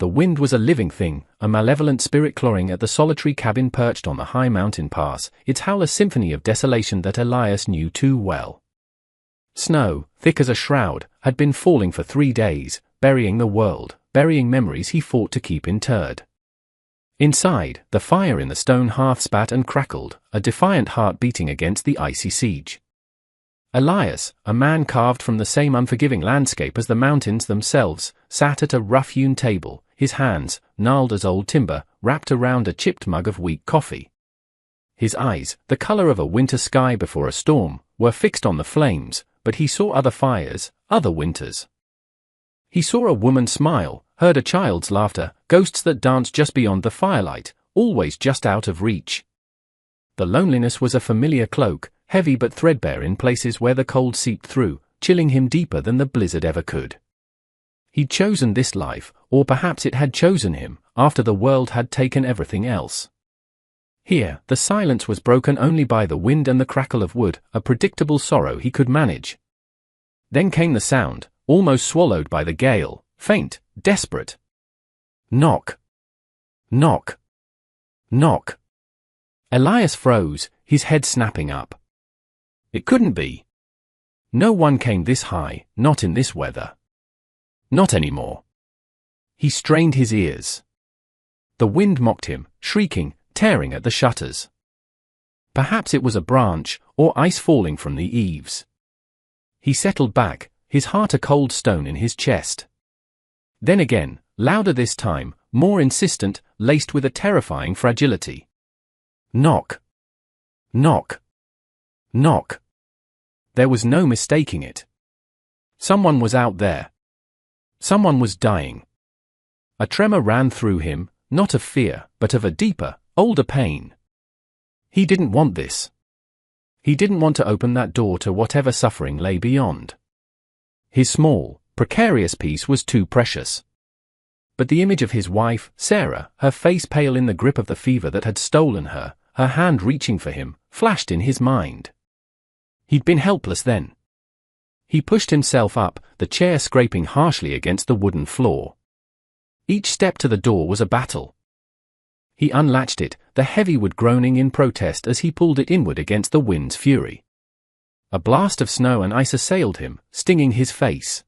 The wind was a living thing, a malevolent spirit clawing at the solitary cabin perched on the high mountain pass, its howl a symphony of desolation that Elias knew too well. Snow, thick as a shroud, had been falling for 3 days, burying the world, burying memories he fought to keep interred. Inside, the fire in the stone hearth spat and crackled, a defiant heart beating against the icy siege. Elias, a man carved from the same unforgiving landscape as the mountains themselves, sat at a rough-hewn table, his hands, gnarled as old timber, wrapped around a chipped mug of weak coffee. His eyes, the color of a winter sky before a storm, were fixed on the flames, but he saw other fires, other winters. He saw a woman smile, heard a child's laughter, ghosts that danced just beyond the firelight, always just out of reach. The loneliness was a familiar cloak, heavy but threadbare in places where the cold seeped through, chilling him deeper than the blizzard ever could. He'd chosen this life, or perhaps it had chosen him, after the world had taken everything else. Here, the silence was broken only by the wind and the crackle of wood, a predictable sorrow he could manage. Then came the sound, almost swallowed by the gale, faint, desperate. Knock. Knock. Knock. Elias froze, his head snapping up. It couldn't be. No one came this high, not in this weather. Not anymore. He strained his ears. The wind mocked him, shrieking, tearing at the shutters. Perhaps it was a branch, or ice falling from the eaves. He settled back, his heart a cold stone in his chest. Then again, louder this time, more insistent, laced with a terrifying fragility. Knock. Knock. Knock. There was no mistaking it. Someone was out there. Someone was dying. A tremor ran through him, not of fear, but of a deeper, older pain. He didn't want this. He didn't want to open that door to whatever suffering lay beyond. His small, precarious peace was too precious. But the image of his wife, Sarah, her face pale in the grip of the fever that had stolen her, her hand reaching for him, flashed in his mind. He'd been helpless then. He pushed himself up, the chair scraping harshly against the wooden floor. Each step to the door was a battle. He unlatched it, the heavy wood groaning in protest as he pulled it inward against the wind's fury. A blast of snow and ice assailed him, stinging his face.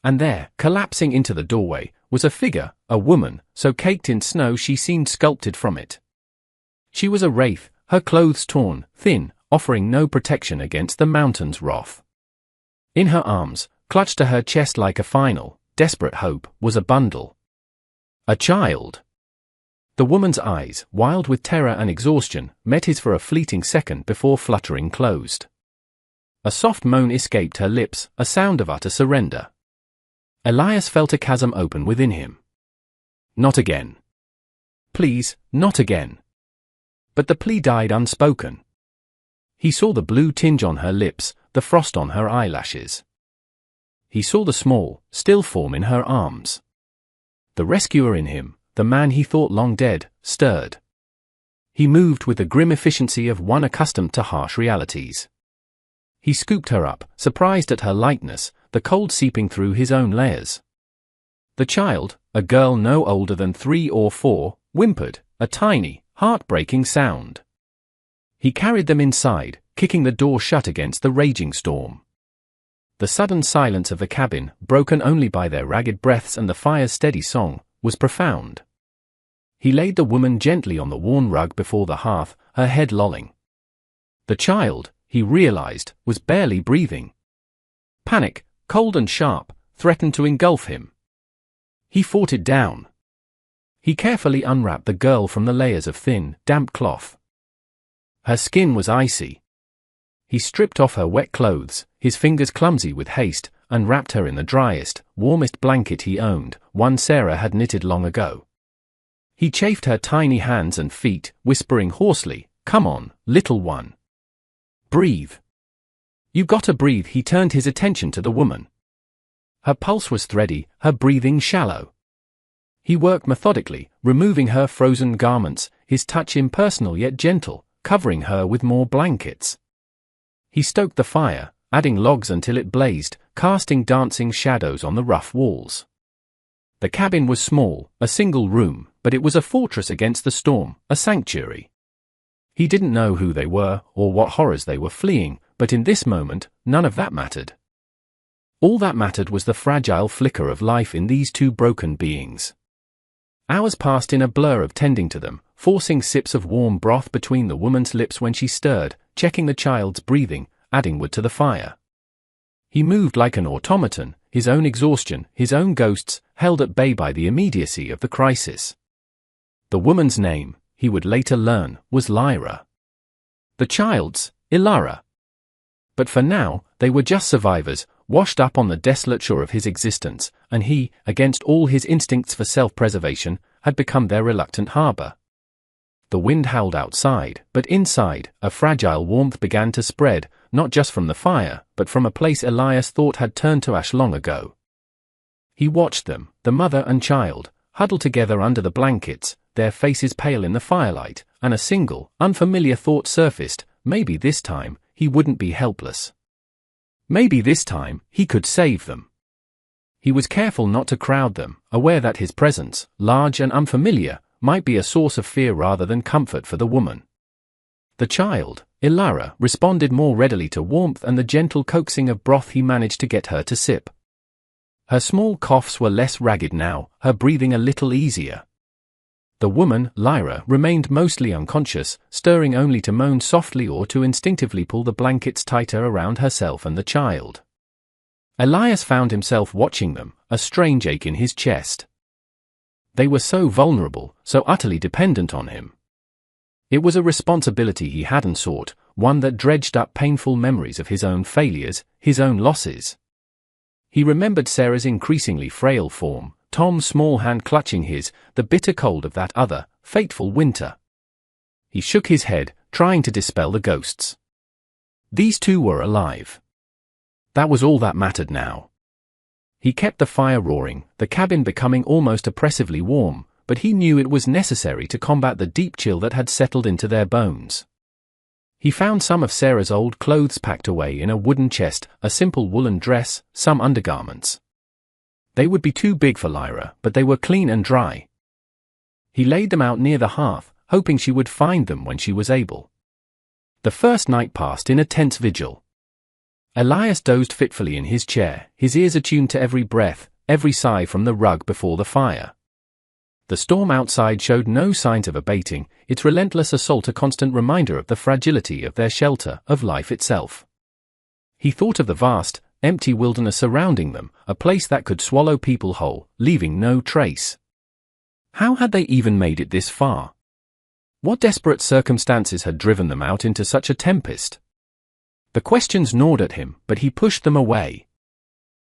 And there, collapsing into the doorway, was a figure, a woman, so caked in snow she seemed sculpted from it. She was a wraith, her clothes torn, thin, offering no protection against the mountain's wrath. In her arms, clutched to her chest like a final, desperate hope, was a bundle. A child. The woman's eyes, wild with terror and exhaustion, met his for a fleeting second before fluttering closed. A soft moan escaped her lips, a sound of utter surrender. Elias felt a chasm open within him. Not again. Please, not again. But the plea died unspoken. He saw the blue tinge on her lips, the frost on her eyelashes. He saw the small, still form in her arms. The rescuer in him, the man he thought long dead, stirred. He moved with the grim efficiency of one accustomed to harsh realities. He scooped her up, surprised at her lightness, the cold seeping through his own layers. The child, a girl no older than 3 or 4, whimpered, a tiny, heartbreaking sound. He carried them inside, kicking the door shut against the raging storm. The sudden silence of the cabin, broken only by their ragged breaths and the fire's steady song, was profound. He laid the woman gently on the worn rug before the hearth, her head lolling. The child, he realized, was barely breathing. Panic, cold and sharp, threatened to engulf him. He fought it down. He carefully unwrapped the girl from the layers of thin, damp cloth. Her skin was icy. He stripped off her wet clothes, his fingers clumsy with haste, and wrapped her in the driest, warmest blanket he owned, one Sarah had knitted long ago. He chafed her tiny hands and feet, whispering hoarsely, "Come on, little one. Breathe. You gotta breathe." He turned his attention to the woman. Her pulse was thready, her breathing shallow. He worked methodically, removing her frozen garments, his touch impersonal yet gentle, covering her with more blankets. He stoked the fire, adding logs until it blazed, casting dancing shadows on the rough walls. The cabin was small, a single room, but it was a fortress against the storm, a sanctuary. He didn't know who they were, or what horrors they were fleeing, but in this moment, none of that mattered. All that mattered was the fragile flicker of life in these two broken beings. Hours passed in a blur of tending to them, forcing sips of warm broth between the woman's lips when she stirred, checking the child's breathing, adding wood to the fire. He moved like an automaton, his own exhaustion, his own ghosts, held at bay by the immediacy of the crisis. The woman's name, he would later learn, was Lyra. The child's, Ilara. But for now, they were just survivors, washed up on the desolate shore of his existence, and he, against all his instincts for self-preservation, had become their reluctant harbor. The wind howled outside, but inside, a fragile warmth began to spread, not just from the fire, but from a place Elias thought had turned to ash long ago. He watched them, the mother and child, huddled together under the blankets, their faces pale in the firelight, and a single, unfamiliar thought surfaced: maybe this time, he wouldn't be helpless. Maybe this time, he could save them. He was careful not to crowd them, aware that his presence, large and unfamiliar, might be a source of fear rather than comfort for the woman. The child, Ilara, responded more readily to warmth and the gentle coaxing of broth he managed to get her to sip. Her small coughs were less ragged now, her breathing a little easier. The woman, Lyra, remained mostly unconscious, stirring only to moan softly or to instinctively pull the blankets tighter around herself and the child. Elias found himself watching them, a strange ache in his chest. They were so vulnerable, so utterly dependent on him. It was a responsibility he hadn't sought, one that dredged up painful memories of his own failures, his own losses. He remembered Sarah's increasingly frail form, Tom's small hand clutching his, the bitter cold of that other, fateful winter. He shook his head, trying to dispel the ghosts. These two were alive. That was all that mattered now. He kept the fire roaring, the cabin becoming almost oppressively warm, but he knew it was necessary to combat the deep chill that had settled into their bones. He found some of Sarah's old clothes packed away in a wooden chest, a simple woolen dress, some undergarments. They would be too big for Lyra, but they were clean and dry. He laid them out near the hearth, hoping she would find them when she was able. The first night passed in a tense vigil. Elias dozed fitfully in his chair, his ears attuned to every breath, every sigh from the rug before the fire. The storm outside showed no signs of abating, its relentless assault a constant reminder of the fragility of their shelter, of life itself. He thought of the vast, empty wilderness surrounding them, a place that could swallow people whole, leaving no trace. How had they even made it this far? What desperate circumstances had driven them out into such a tempest? The questions gnawed at him, but he pushed them away.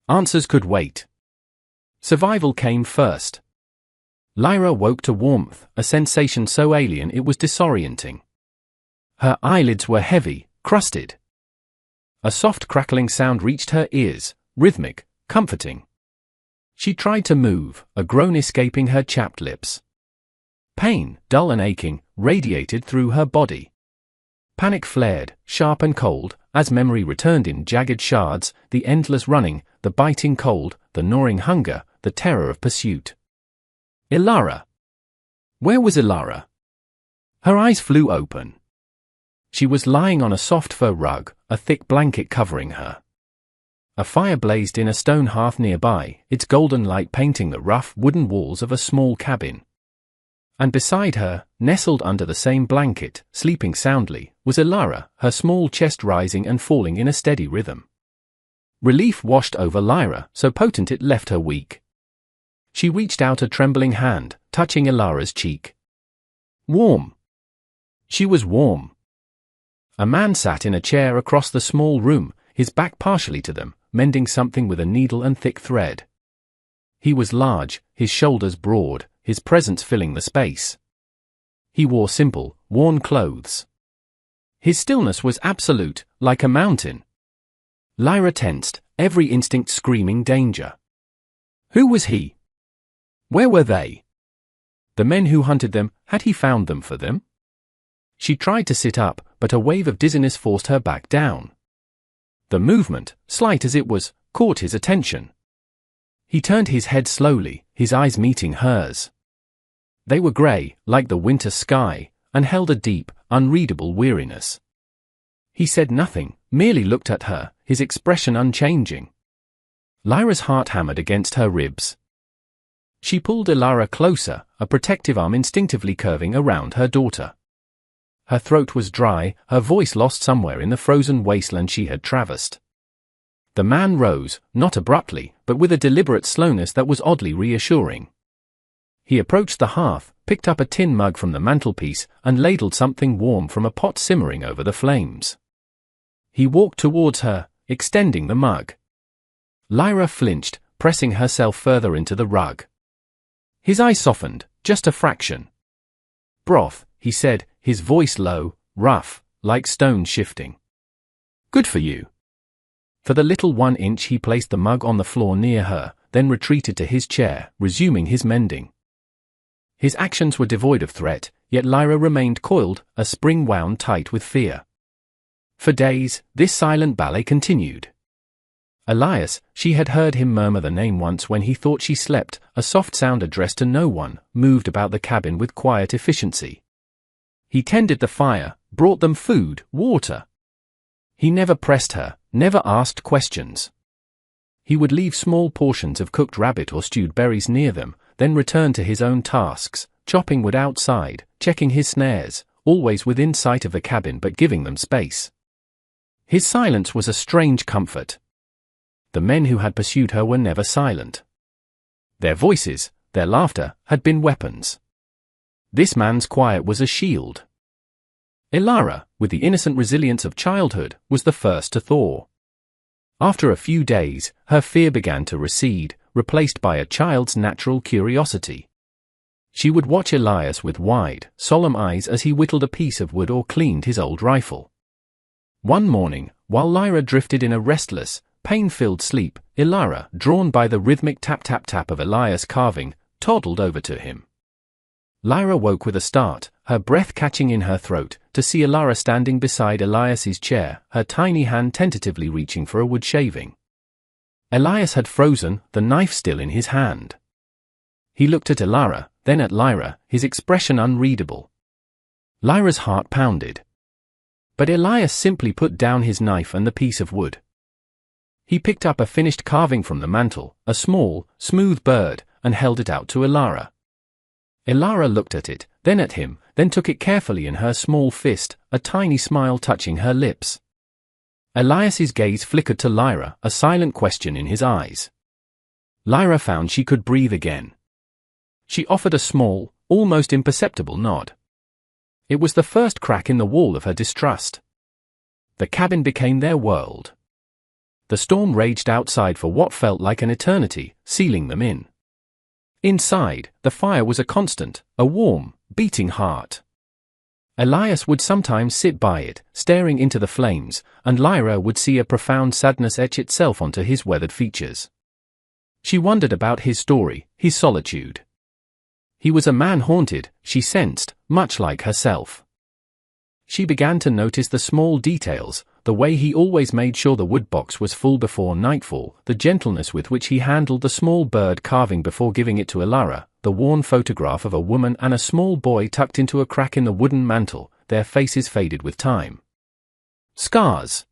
Answers could wait. Survival came first. Lyra woke to warmth, a sensation so alien it was disorienting. Her eyelids were heavy, crusted. A soft crackling sound reached her ears, rhythmic, comforting. She tried to move, a groan escaping her chapped lips. Pain, dull and aching, radiated through her body. Panic flared, sharp and cold, as memory returned in jagged shards, the endless running, the biting cold, the gnawing hunger, the terror of pursuit. Ilara. Where was Ilara? Her eyes flew open. She was lying on a soft fur rug, a thick blanket covering her. A fire blazed in a stone hearth nearby, its golden light painting the rough wooden walls of a small cabin. And beside her, nestled under the same blanket, sleeping soundly, was Ilara, her small chest rising and falling in a steady rhythm. Relief washed over Lyra, so potent it left her weak. She reached out a trembling hand, touching Ilara's cheek. Warm. She was warm. A man sat in a chair across the small room, his back partially to them, mending something with a needle and thick thread. He was large, his shoulders broad, his presence filling the space. He wore simple, worn clothes. His stillness was absolute, like a mountain. Lyra tensed, every instinct screaming danger. Who was he? Where were they? The men who hunted them, had he found them for them? She tried to sit up, but a wave of dizziness forced her back down. The movement, slight as it was, caught his attention. He turned his head slowly, his eyes meeting hers. They were grey, like the winter sky, and held a deep, unreadable weariness. He said nothing, merely looked at her, his expression unchanging. Lyra's heart hammered against her ribs. She pulled Ilara closer, a protective arm instinctively curving around her daughter. Her throat was dry, her voice lost somewhere in the frozen wasteland she had traversed. The man rose, not abruptly, but with a deliberate slowness that was oddly reassuring. He approached the hearth, picked up a tin mug from the mantelpiece, and ladled something warm from a pot simmering over the flames. He walked towards her, extending the mug. Lyra flinched, pressing herself further into the rug. His eyes softened, just a fraction. "Broth," he said, his voice low, rough, like stone shifting. "Good for you." For the little 1 inch he placed the mug on the floor near her, then retreated to his chair, resuming his mending. His actions were devoid of threat, yet Lyra remained coiled, a spring wound tight with fear. For days, this silent ballet continued. Elias, she had heard him murmur the name once when he thought she slept, a soft sound addressed to no one, moved about the cabin with quiet efficiency. He tended the fire, brought them food, water. He never pressed her, never asked questions. He would leave small portions of cooked rabbit or stewed berries near them, then return to his own tasks, chopping wood outside, checking his snares, always within sight of the cabin but giving them space. His silence was a strange comfort. The men who had pursued her were never silent. Their voices, their laughter, had been weapons. This man's quiet was a shield. Ilara, with the innocent resilience of childhood, was the first to thaw. After a few days, her fear began to recede, replaced by a child's natural curiosity. She would watch Elias with wide, solemn eyes as he whittled a piece of wood or cleaned his old rifle. One morning, while Lyra drifted in a restless, pain-filled sleep, Ilara, drawn by the rhythmic tap-tap-tap of Elias' carving, toddled over to him. Lyra woke with a start, her breath catching in her throat, to see Ilara standing beside Elias's chair, her tiny hand tentatively reaching for a wood shaving. Elias had frozen, the knife still in his hand. He looked at Ilara, then at Lyra, his expression unreadable. Lyra's heart pounded. But Elias simply put down his knife and the piece of wood. He picked up a finished carving from the mantel, a small, smooth bird, and held it out to Ilara. Ilara looked at it, then at him, then took it carefully in her small fist, a tiny smile touching her lips. Elias's gaze flickered to Lyra, a silent question in his eyes. Lyra found she could breathe again. She offered a small, almost imperceptible nod. It was the first crack in the wall of her distrust. The cabin became their world. The storm raged outside for what felt like an eternity, sealing them in. Inside, the fire was a constant, a warm, beating heart. Elias would sometimes sit by it, staring into the flames, and Lyra would see a profound sadness etch itself onto his weathered features. She wondered about his story, his solitude. He was a man haunted, she sensed, much like herself. She began to notice the small details, the way he always made sure the woodbox was full before nightfall, the gentleness with which he handled the small bird carving before giving it to Ilara, the worn photograph of a woman and a small boy tucked into a crack in the wooden mantel, their faces faded with time. Scars.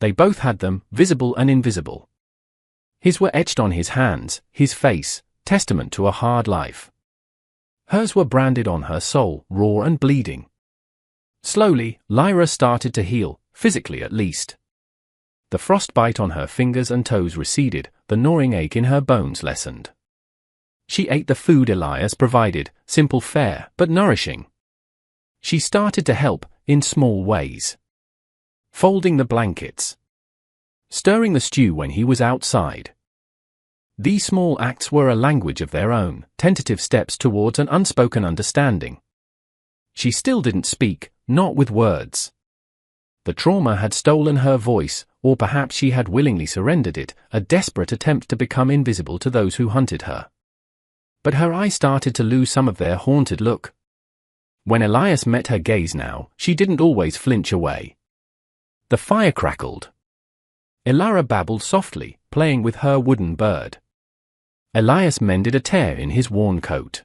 They both had them, visible and invisible. His were etched on his hands, his face, testament to a hard life. Hers were branded on her soul, raw and bleeding. Slowly, Lyra started to heal, physically at least. The frostbite on her fingers and toes receded, the gnawing ache in her bones lessened. She ate the food Elias provided, simple fare, but nourishing. She started to help, in small ways. Folding the blankets. Stirring the stew when he was outside. These small acts were a language of their own, tentative steps towards an unspoken understanding. She still didn't speak, not with words. The trauma had stolen her voice, or perhaps she had willingly surrendered it, a desperate attempt to become invisible to those who hunted her. But her eyes started to lose some of their haunted look. When Elias met her gaze now, she didn't always flinch away. The fire crackled. Ilara babbled softly, playing with her wooden bird. Elias mended a tear in his worn coat.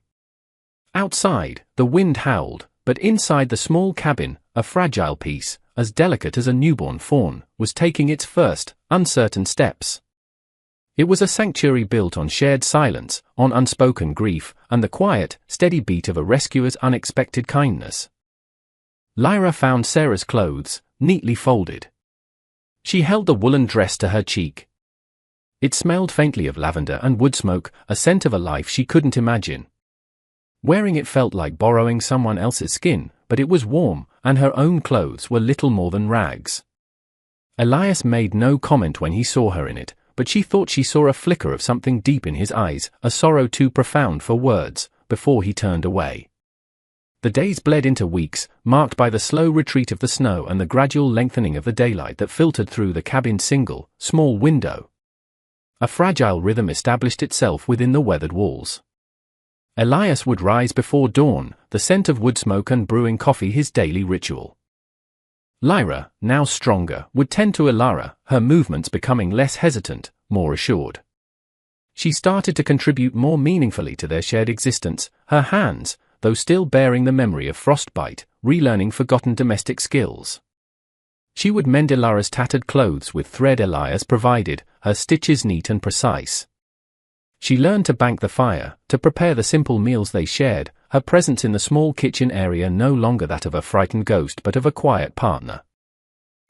Outside, the wind howled, but inside the small cabin, a fragile piece, as delicate as a newborn fawn, was taking its first, uncertain steps. It was a sanctuary built on shared silence, on unspoken grief, and the quiet, steady beat of a rescuer's unexpected kindness. Lyra found Sarah's clothes, neatly folded. She held the woolen dress to her cheek. It smelled faintly of lavender and wood smoke, a scent of a life she couldn't imagine. Wearing it felt like borrowing someone else's skin, but it was warm, and her own clothes were little more than rags. Elias made no comment when he saw her in it, but she thought she saw a flicker of something deep in his eyes, a sorrow too profound for words, before he turned away. The days bled into weeks, marked by the slow retreat of the snow and the gradual lengthening of the daylight that filtered through the cabin's single, small window. A fragile rhythm established itself within the weathered walls. Elias would rise before dawn, the scent of wood smoke and brewing coffee his daily ritual. Lyra, now stronger, would tend to Ilara, her movements becoming less hesitant, more assured. She started to contribute more meaningfully to their shared existence, her hands, though still bearing the memory of frostbite, relearning forgotten domestic skills. She would mend Ilara's tattered clothes with thread Elias provided, her stitches neat and precise. She learned to bank the fire, to prepare the simple meals they shared, her presence in the small kitchen area no longer that of a frightened ghost but of a quiet partner.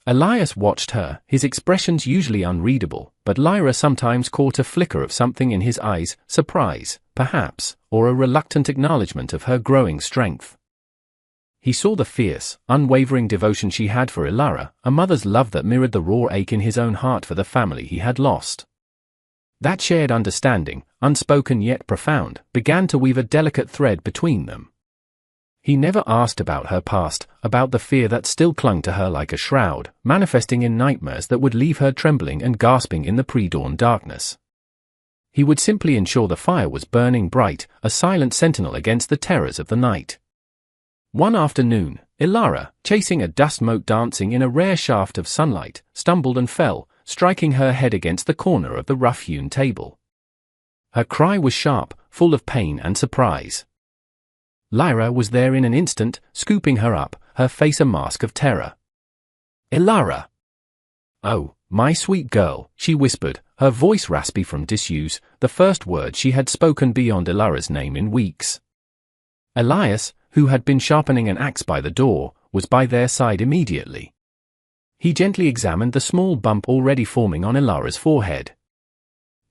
Elias watched her, his expressions usually unreadable, but Lyra sometimes caught a flicker of something in his eyes, surprise, perhaps, or a reluctant acknowledgement of her growing strength. He saw the fierce, unwavering devotion she had for Ilara, a mother's love that mirrored the raw ache in his own heart for the family he had lost. That shared understanding, unspoken yet profound, began to weave a delicate thread between them. He never asked about her past, about the fear that still clung to her like a shroud, manifesting in nightmares that would leave her trembling and gasping in the pre-dawn darkness. He would simply ensure the fire was burning bright, a silent sentinel against the terrors of the night. One afternoon, Ilara, chasing a dust mote dancing in a rare shaft of sunlight, stumbled and fell, striking her head against the corner of the rough-hewn table. Her cry was sharp, full of pain and surprise. Lyra was there in an instant, scooping her up, her face a mask of terror. "Ilara!" "Oh, my sweet girl," she whispered, her voice raspy from disuse, the first word she had spoken beyond Ilara's name in weeks. Elias, who had been sharpening an axe by the door, was by their side immediately. He gently examined the small bump already forming on Ilara's forehead.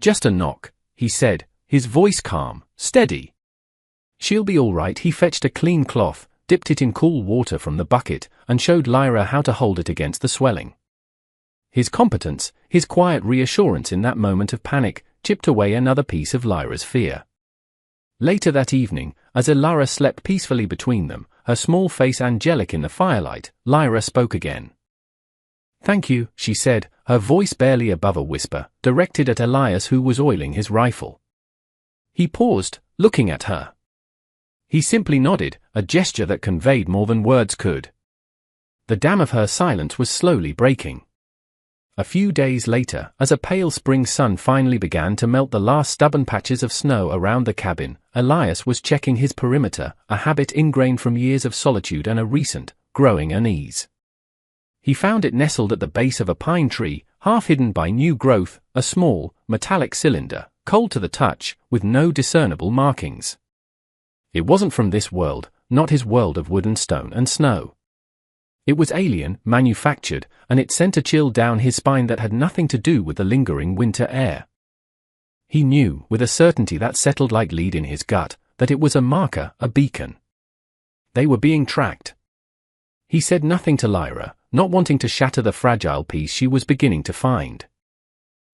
"Just a knock," he said, his voice calm, steady. "She'll be all right." He fetched a clean cloth, dipped it in cool water from the bucket, and showed Lyra how to hold it against the swelling. His competence, his quiet reassurance in that moment of panic, chipped away another piece of Lyra's fear. Later that evening, as Ilara slept peacefully between them, her small face angelic in the firelight, Lyra spoke again. "Thank you," she said, her voice barely above a whisper, directed at Elias who was oiling his rifle. He paused, looking at her. He simply nodded, a gesture that conveyed more than words could. The dam of her silence was slowly breaking. A few days later, as a pale spring sun finally began to melt the last stubborn patches of snow around the cabin, Elias was checking his perimeter, a habit ingrained from years of solitude and a recent, growing unease. He found it nestled at the base of a pine tree, half hidden by new growth, a small, metallic cylinder, cold to the touch, with no discernible markings. It wasn't from this world, not his world of wood and stone and snow. It was alien, manufactured, and it sent a chill down his spine that had nothing to do with the lingering winter air. He knew, with a certainty that settled like lead in his gut, that it was a marker, a beacon. They were being tracked. He said nothing to Lyra, not wanting to shatter the fragile peace she was beginning to find.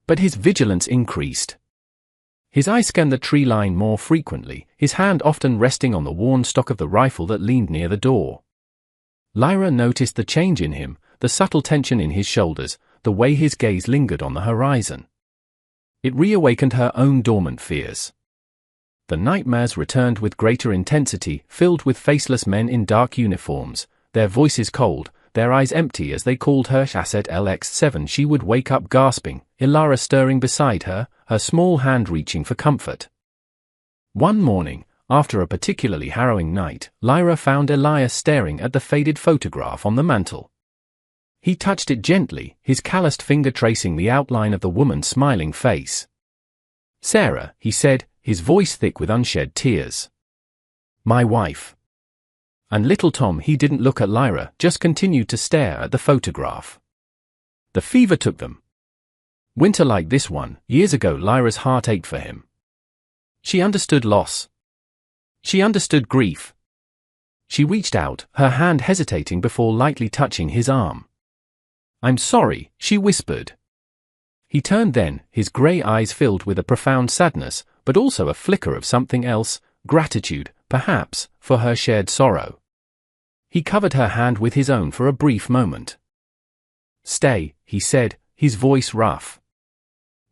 But his vigilance increased. His eye scanned the tree line more frequently, his hand often resting on the worn stock of the rifle that leaned near the door. Lyra noticed the change in him, the subtle tension in his shoulders, the way his gaze lingered on the horizon. It reawakened her own dormant fears. The nightmares returned with greater intensity, filled with faceless men in dark uniforms, their voices cold, their eyes empty as they called her Asset LX7. She would wake up gasping, Ilara stirring beside her, her small hand reaching for comfort. One morning, after a particularly harrowing night, Lyra found Elias staring at the faded photograph on the mantel. He touched it gently, his calloused finger tracing the outline of the woman's smiling face. "Sarah," he said, his voice thick with unshed tears. "My wife." And little Tom, he didn't look at Lyra, just continued to stare at the photograph. The fever took them. Winter like this one, years ago, Lyra's heart ached for him. She understood loss. She understood grief. She reached out, her hand hesitating before lightly touching his arm. "I'm sorry," she whispered. He turned then, his grey eyes filled with a profound sadness, but also a flicker of something else, gratitude, perhaps, for her shared sorrow. He covered her hand with his own for a brief moment. "Stay," he said, his voice rough.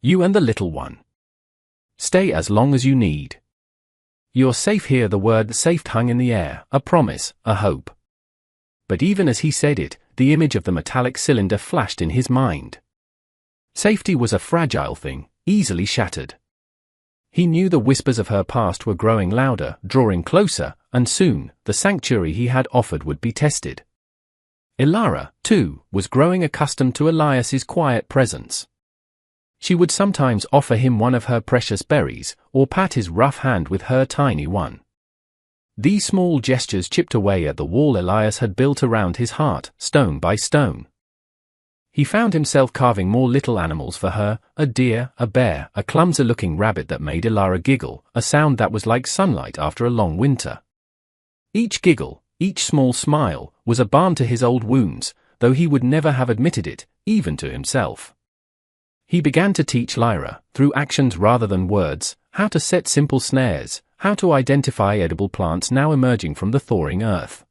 "You and the little one. Stay as long as you need. You're safe here." The word safe hung in the air, a promise, a hope. But even as he said it, the image of the metallic cylinder flashed in his mind. Safety was a fragile thing, easily shattered. He knew the whispers of her past were growing louder, drawing closer, and soon, the sanctuary he had offered would be tested. Elara, too, was growing accustomed to Elias's quiet presence. She would sometimes offer him one of her precious berries, or pat his rough hand with her tiny one. These small gestures chipped away at the wall Elias had built around his heart, stone by stone. He found himself carving more little animals for her, a deer, a bear, a clumsy-looking rabbit that made Elara giggle, a sound that was like sunlight after a long winter. Each giggle, each small smile, was a balm to his old wounds, though he would never have admitted it, even to himself. He began to teach Lyra, through actions rather than words, how to set simple snares, how to identify edible plants now emerging from the thawing earth.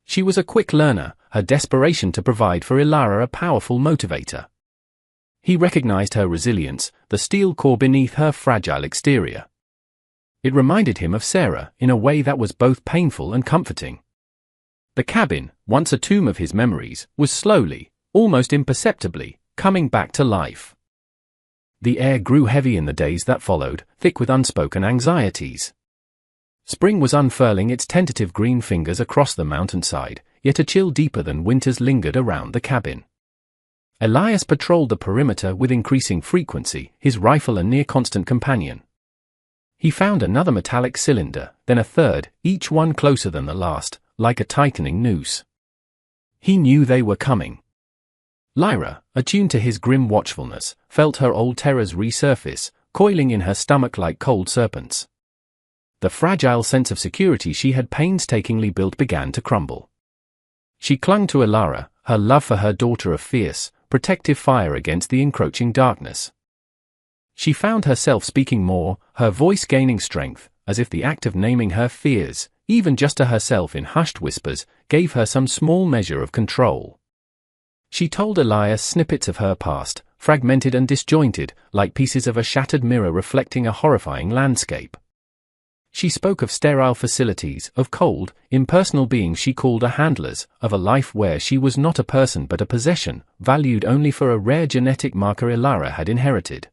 She was a quick learner, her desperation to provide for Elara a powerful motivator. He recognized her resilience, the steel core beneath her fragile exterior. It reminded him of Sarah, in a way that was both painful and comforting. The cabin, once a tomb of his memories, was slowly, almost imperceptibly, coming back to life. The air grew heavy in the days that followed, thick with unspoken anxieties. Spring was unfurling its tentative green fingers across the mountainside, yet a chill deeper than winter's lingered around the cabin. Elias patrolled the perimeter with increasing frequency, his rifle a near-constant companion. He found another metallic cylinder, then a third, each one closer than the last, like a tightening noose. He knew they were coming. Lyra, attuned to his grim watchfulness, felt her old terrors resurface, coiling in her stomach like cold serpents. The fragile sense of security she had painstakingly built began to crumble. She clung to Elara, her love for her daughter a fierce, protective fire against the encroaching darkness. She found herself speaking more, her voice gaining strength, as if the act of naming her fears, even just to herself in hushed whispers, gave her some small measure of control. She told Elias snippets of her past, fragmented and disjointed, like pieces of a shattered mirror reflecting a horrifying landscape. She spoke of sterile facilities, of cold, impersonal beings she called her handlers, of a life where she was not a person but a possession, valued only for a rare genetic marker Elara had inherited.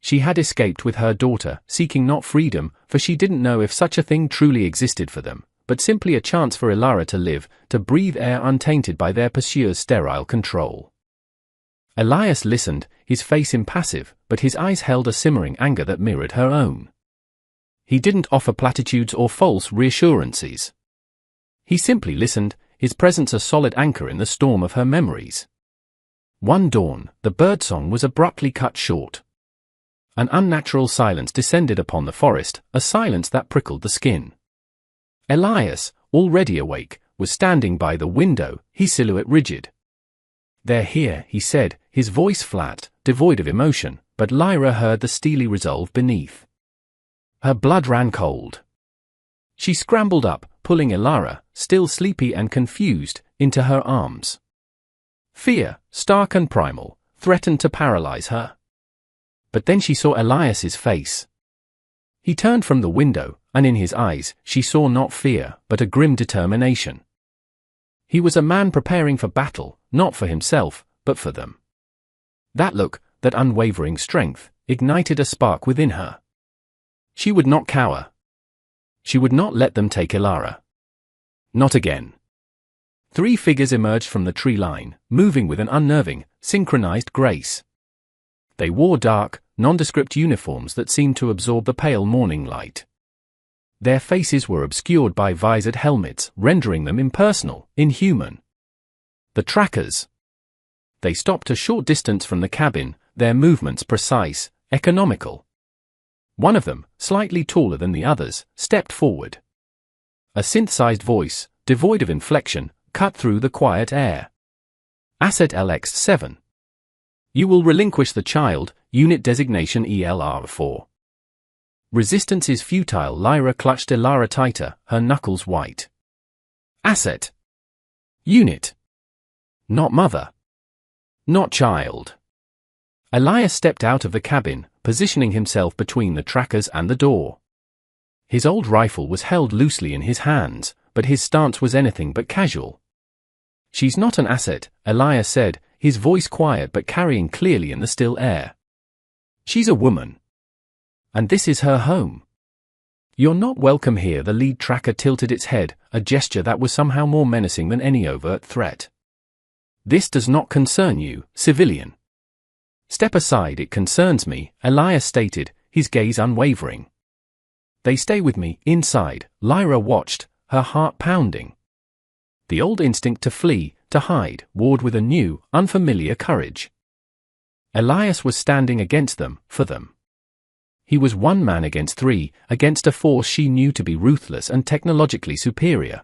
She had escaped with her daughter, seeking not freedom, for she didn't know if such a thing truly existed for them, but simply a chance for Elara to live, to breathe air untainted by their pursuer's sterile control. Elias listened, his face impassive, but his eyes held a simmering anger that mirrored her own. He didn't offer platitudes or false reassurances. He simply listened, his presence a solid anchor in the storm of her memories. One dawn, the birdsong was abruptly cut short. An unnatural silence descended upon the forest, a silence that prickled the skin. Elias, already awake, was standing by the window, his silhouette rigid. "They're here," he said, his voice flat, devoid of emotion, but Lyra heard the steely resolve beneath. Her blood ran cold. She scrambled up, pulling Elara, still sleepy and confused, into her arms. Fear, stark and primal, threatened to paralyze her. But then she saw Elias's face. He turned from the window, and in his eyes, she saw not fear, but a grim determination. He was a man preparing for battle, not for himself, but for them. That look, that unwavering strength, ignited a spark within her. She would not cower. She would not let them take Elara. Not again. 3 figures emerged from the tree line, moving with an unnerving, synchronized grace. They wore dark, nondescript uniforms that seemed to absorb the pale morning light. Their faces were obscured by visored helmets, rendering them impersonal, inhuman. The trackers. They stopped a short distance from the cabin, their movements precise, economical. One of them, slightly taller than the others, stepped forward. A synthesized voice, devoid of inflection, cut through the quiet air. Asset LX7. You will relinquish the child, unit designation ELR4. Resistance is futile. Lyra clutched Elara tighter, her knuckles white. Asset. Unit. Not mother. Not child. Elias stepped out of the cabin, positioning himself between the trackers and the door. His old rifle was held loosely in his hands, but his stance was anything but casual. She's not an asset, Elias said, his voice quiet but carrying clearly in the still air. She's a woman. And this is her home. You're not welcome here. The lead tracker tilted its head, a gesture that was somehow more menacing than any overt threat. This does not concern you, civilian. Step aside, it concerns me, Elias stated, his gaze unwavering. They stay with me, inside, Lyra watched, her heart pounding. The old instinct to flee, to hide, warred with a new, unfamiliar courage. Elias was standing against them, for them. He was one man against 3, against a force she knew to be ruthless and technologically superior.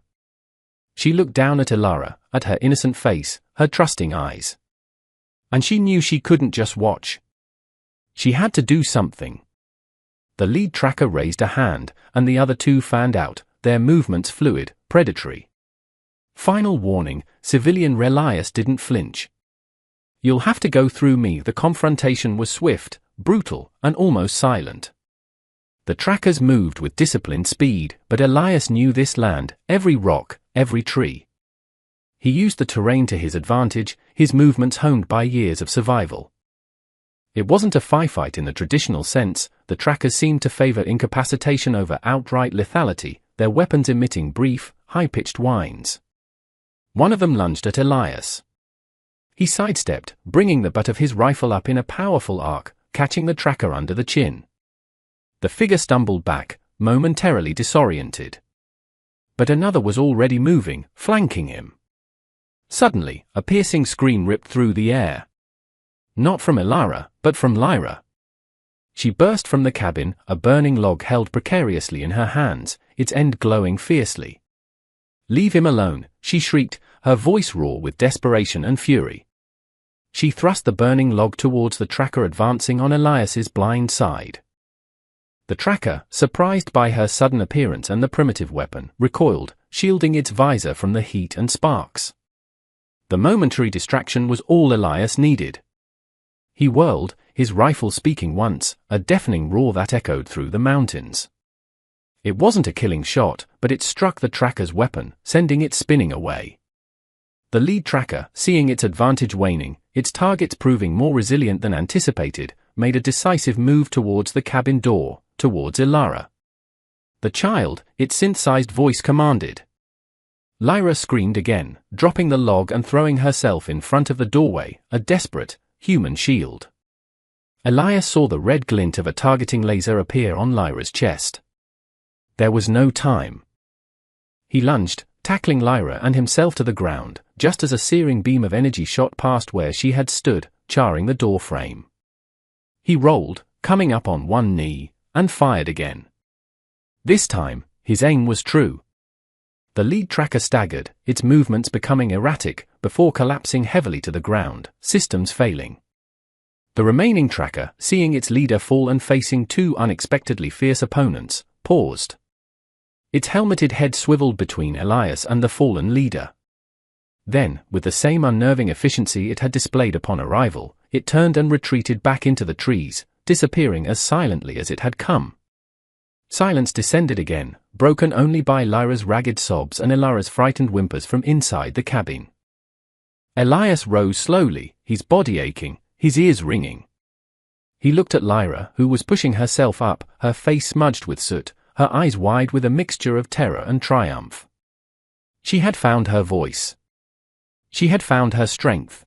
She looked down at Elara, at her innocent face, her trusting eyes. And she knew she couldn't just watch. She had to do something. The lead tracker raised a hand, and the other 2 fanned out, their movements fluid, predatory. Final warning, civilian. Elias didn't flinch. You'll have to go through me. The confrontation was swift, brutal, and almost silent. The trackers moved with disciplined speed, but Elias knew this land, every rock, every tree. He used the terrain to his advantage, his movements honed by years of survival. It wasn't a firefight in the traditional sense. The trackers seemed to favor incapacitation over outright lethality, their weapons emitting brief, high-pitched whines. One of them lunged at Elias. He sidestepped, bringing the butt of his rifle up in a powerful arc, catching the tracker under the chin. The figure stumbled back, momentarily disoriented. But another was already moving, flanking him. Suddenly, a piercing scream ripped through the air. Not from Elara, but from Lyra. She burst from the cabin, a burning log held precariously in her hands, its end glowing fiercely. Leave him alone, she shrieked, her voice raw with desperation and fury. She thrust the burning log towards the tracker advancing on Elias's blind side. The tracker, surprised by her sudden appearance and the primitive weapon, recoiled, shielding its visor from the heat and sparks. The momentary distraction was all Elias needed. He whirled, his rifle speaking once, a deafening roar that echoed through the mountains. It wasn't a killing shot, but it struck the tracker's weapon, sending it spinning away. The lead tracker, seeing its advantage waning, its targets proving more resilient than anticipated, made a decisive move towards the cabin door, towards Elara. The child, its synthesized voice commanded. Lyra screamed again, dropping the log and throwing herself in front of the doorway, a desperate, human shield. Elias saw the red glint of a targeting laser appear on Lyra's chest. There was no time. He lunged, tackling Lyra and himself to the ground, just as a searing beam of energy shot past where she had stood, charring the door frame. He rolled, coming up on one knee, and fired again. This time, his aim was true. The lead tracker staggered, its movements becoming erratic, before collapsing heavily to the ground, systems failing. The remaining tracker, seeing its leader fall and facing 2 unexpectedly fierce opponents, paused. Its helmeted head swiveled between Elias and the fallen leader. Then, with the same unnerving efficiency it had displayed upon arrival, it turned and retreated back into the trees, disappearing as silently as it had come. Silence descended again, broken only by Lyra's ragged sobs and Elara's frightened whimpers from inside the cabin. Elias rose slowly, his body aching, his ears ringing. He looked at Lyra, who was pushing herself up, her face smudged with soot, her eyes wide with a mixture of terror and triumph. She had found her voice. She had found her strength.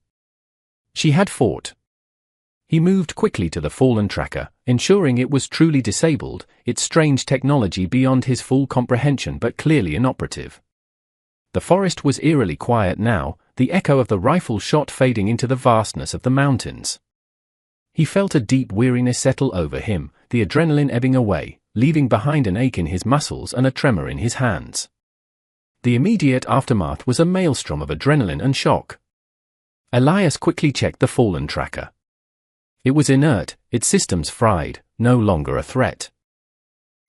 She had fought. He moved quickly to the fallen tracker, ensuring it was truly disabled, its strange technology beyond his full comprehension but clearly inoperative. The forest was eerily quiet now, the echo of the rifle shot fading into the vastness of the mountains. He felt a deep weariness settle over him, the adrenaline ebbing away, leaving behind an ache in his muscles and a tremor in his hands. The immediate aftermath was a maelstrom of adrenaline and shock. Elias quickly checked the fallen tracker. It was inert, its systems fried, no longer a threat.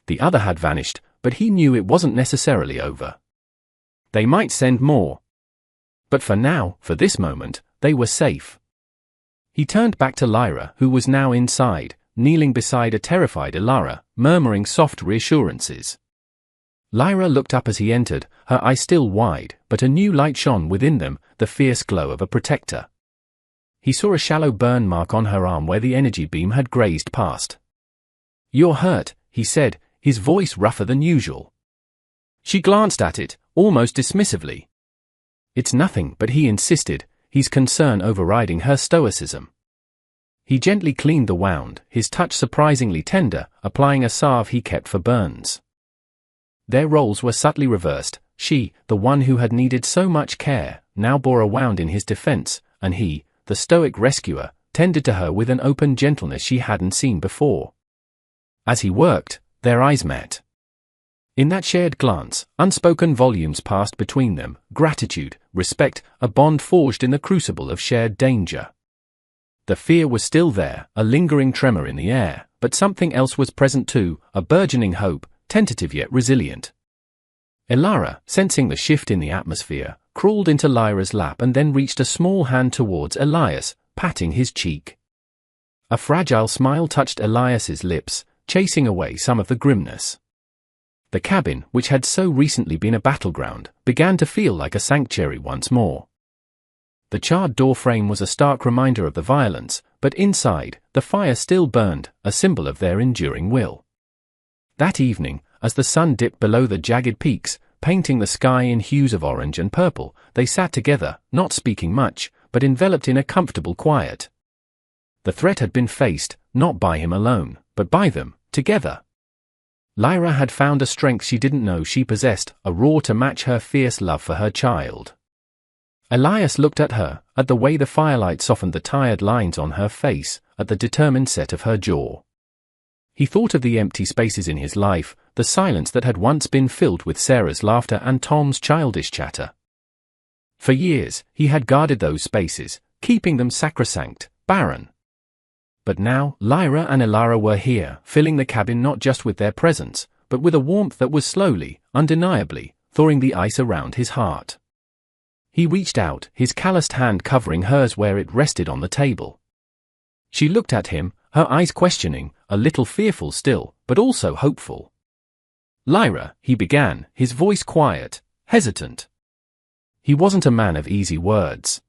The other had vanished, but he knew it wasn't necessarily over. They might send more. But for now, for this moment, they were safe. He turned back to Lyra, who was now inside, kneeling beside a terrified Ilara, murmuring soft reassurances. Lyra looked up as he entered, her eyes still wide, but a new light shone within them, the fierce glow of a protector. He saw a shallow burn mark on her arm where the energy beam had grazed past. "You're hurt," he said, his voice rougher than usual. She glanced at it, almost dismissively. "It's nothing," but he insisted, his concern overriding her stoicism. He gently cleaned the wound, his touch surprisingly tender, applying a salve he kept for burns. Their roles were subtly reversed. She, the one who had needed so much care, now bore a wound in his defense, and he, the stoic rescuer, tended to her with an open gentleness she hadn't seen before. As he worked, their eyes met. In that shared glance, unspoken volumes passed between them, gratitude, respect, a bond forged in the crucible of shared danger. The fear was still there, a lingering tremor in the air, but something else was present too, a burgeoning hope, tentative yet resilient. Ilara, sensing the shift in the atmosphere, crawled into Lyra's lap and then reached a small hand towards Elias, patting his cheek. A fragile smile touched Elias's lips, chasing away some of the grimness. The cabin, which had so recently been a battleground, began to feel like a sanctuary once more. The charred door frame was a stark reminder of the violence, but inside, the fire still burned, a symbol of their enduring will. That evening, as the sun dipped below the jagged peaks, painting the sky in hues of orange and purple, they sat together, not speaking much, but enveloped in a comfortable quiet. The threat had been faced, not by him alone, but by them, together. Lyra had found a strength she didn't know she possessed, a roar to match her fierce love for her child. Elias looked at her, at the way the firelight softened the tired lines on her face, at the determined set of her jaw. He thought of the empty spaces in his life, the silence that had once been filled with Sarah's laughter and Tom's childish chatter. For years, he had guarded those spaces, keeping them sacrosanct, barren. But now, Lyra and Ilara were here, filling the cabin not just with their presence, but with a warmth that was slowly, undeniably, thawing the ice around his heart. He reached out, his calloused hand covering hers where it rested on the table. She looked at him, her eyes questioning, a little fearful still, but also hopeful. "Lyra," he began, his voice quiet, hesitant. He wasn't a man of easy words.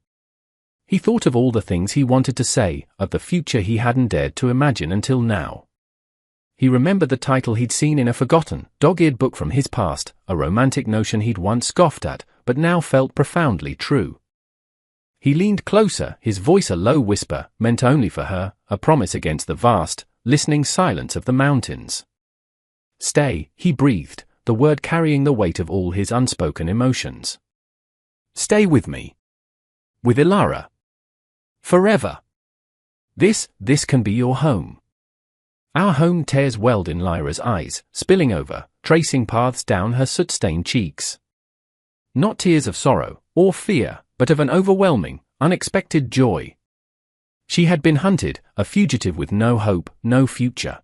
He thought of all the things he wanted to say, of the future he hadn't dared to imagine until now. He remembered the title he'd seen in a forgotten, dog-eared book from his past, a romantic notion he'd once scoffed at, but now felt profoundly true. He leaned closer, his voice a low whisper, meant only for her, a promise against the vast, listening silence of the mountains. "Stay," he breathed, the word carrying the weight of all his unspoken emotions. "Stay with me. With Ilara. Forever. This can be your home." "Our home," tears welled in Lyra's eyes, spilling over, tracing paths down her soot-stained cheeks. Not tears of sorrow, or fear, but of an overwhelming, unexpected joy. She had been hunted, a fugitive with no hope, no future.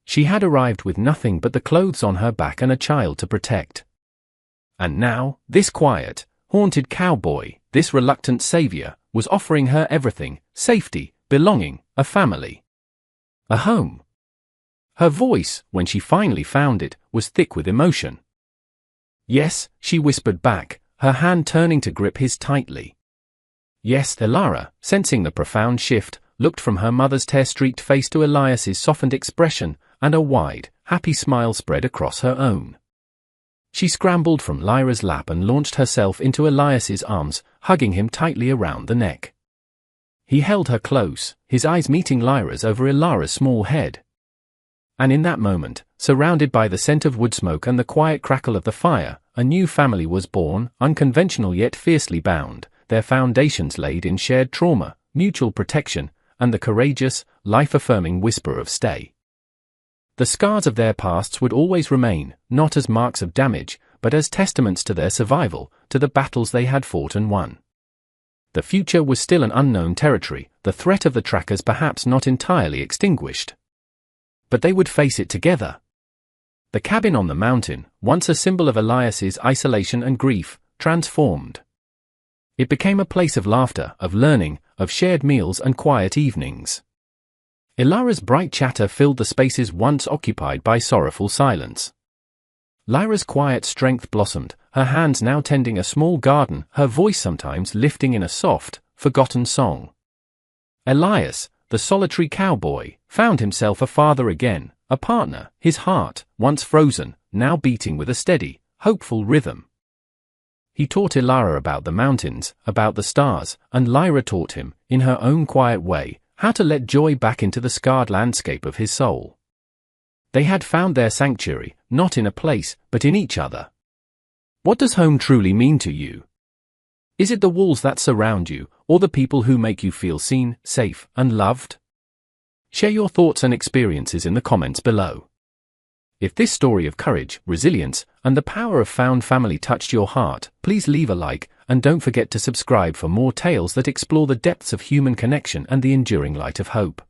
She had arrived with nothing but the clothes on her back and a child to protect. And now, this quiet, haunted cowboy, this reluctant savior, was offering her everything: safety, belonging, a family. A home. Her voice, when she finally found it, was thick with emotion. "Yes," she whispered back, her hand turning to grip his tightly. "Yes." Ilara, sensing the profound shift, looked from her mother's tear-streaked face to Elias's softened expression, and a wide, happy smile spread across her own. She scrambled from Lyra's lap and launched herself into Elias's arms, hugging him tightly around the neck. He held her close, his eyes meeting Lyra's over Ilara's small head. And in that moment, surrounded by the scent of wood smoke and the quiet crackle of the fire, a new family was born, unconventional yet fiercely bound, their foundations laid in shared trauma, mutual protection, and the courageous, life-affirming whisper of stay. The scars of their pasts would always remain, not as marks of damage, but as testaments to their survival, to the battles they had fought and won. The future was still an unknown territory, the threat of the trackers perhaps not entirely extinguished. But they would face it together. The cabin on the mountain, once a symbol of Elias's isolation and grief, transformed. It became a place of laughter, of learning, of shared meals and quiet evenings. Ilara's bright chatter filled the spaces once occupied by sorrowful silence. Lyra's quiet strength blossomed, her hands now tending a small garden, her voice sometimes lifting in a soft, forgotten song. Elias, the solitary cowboy, found himself a father again, a partner, his heart, once frozen, now beating with a steady, hopeful rhythm. He taught Ilara about the mountains, about the stars, and Lyra taught him, in her own quiet way, how to let joy back into the scarred landscape of his soul. They had found their sanctuary, not in a place, but in each other. What does home truly mean to you? Is it the walls that surround you, or the people who make you feel seen, safe, and loved? Share your thoughts and experiences in the comments below. If this story of courage, resilience, and the power of found family touched your heart, please leave a like, and don't forget to subscribe for more tales that explore the depths of human connection and the enduring light of hope.